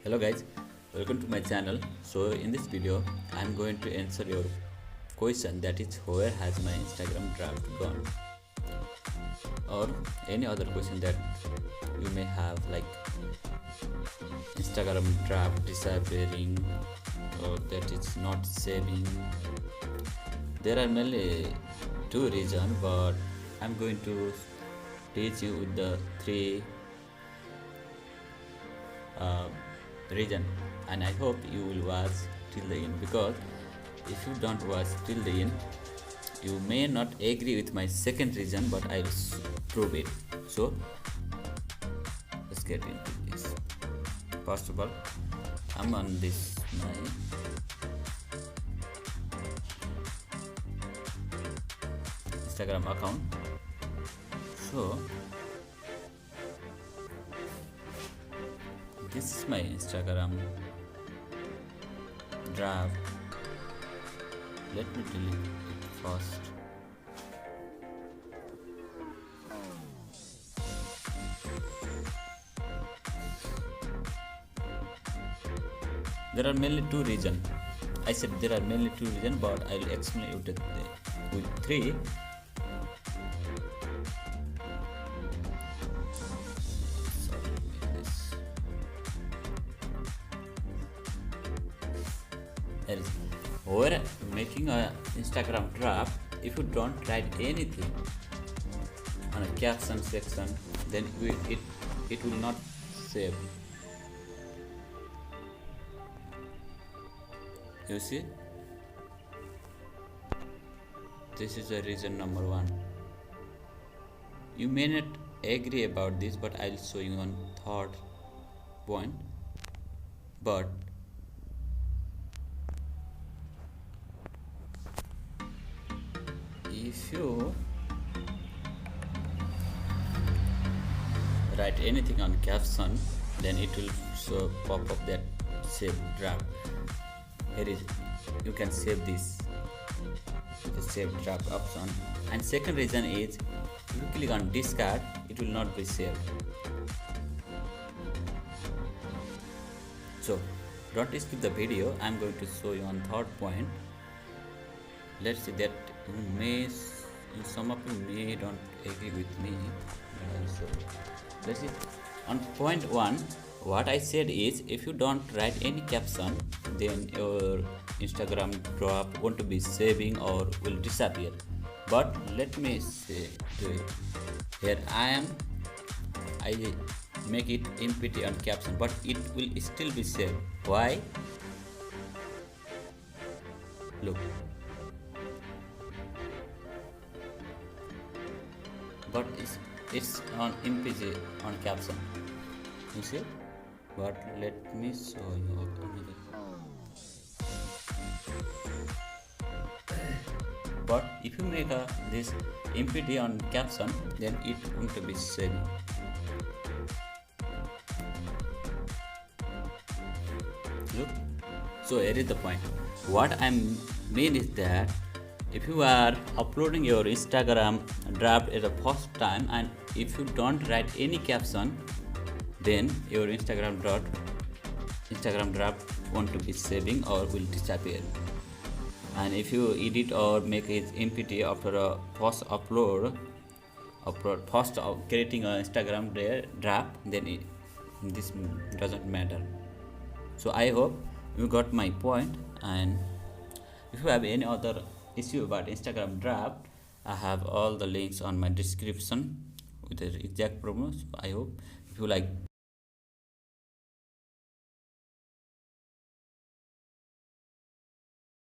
Hello guys, welcome to my channel. So in this video I am going to answer your question, that is where has my Instagram draft gone, or any other question that you may have, like Instagram draft disappearing or that it's not saving. There are mainly two reasons, but I'm going to teach you with the three reason, and I hope you will watch till the end, because if you don't watch till the end you may not agree with my second reason, but I will prove it. So let's get into this. First of all, I'm on this my Instagram account. So this is my Instagram draft. Let me delete it first. There are mainly two reasons. I said there are mainly two reasons, but I will explain it with three. Where making a Instagram draft, if you don't write anything on a caption section, then it will not save. You see, this is the reason number one. You may not agree about this, but I'll show you on third point. But if you write anything on caption, then it will show pop up that save draft. Here is, you can save this with the save draft option. And second reason is, if you click on discard, it will not be saved. So don't skip the video. I'm going to show you on third point. Let's see that some of you may don't agree with me. So let's see. On point one, what I said is, if you don't write any caption, then your Instagram draft won't be saving or will disappear. But let me say, do it. Here I make it empty on caption, but it will still be saved. Why? Look. But it's on MPG on caption, you see. But let me show you another. But if you make this MPD on caption, then it won't be saving. Look. So here is the point. What I mean is that if you are uploading your Instagram draft at the first time, and if you don't write any caption, then your Instagram draft won't be saving or will disappear. And if you edit or make it empty after a first creating an Instagram draft, then this doesn't matter. So I hope you got my point. And if you have any other issue about Instagram draft, I have all the links on my description with the exact promos. I hope if you like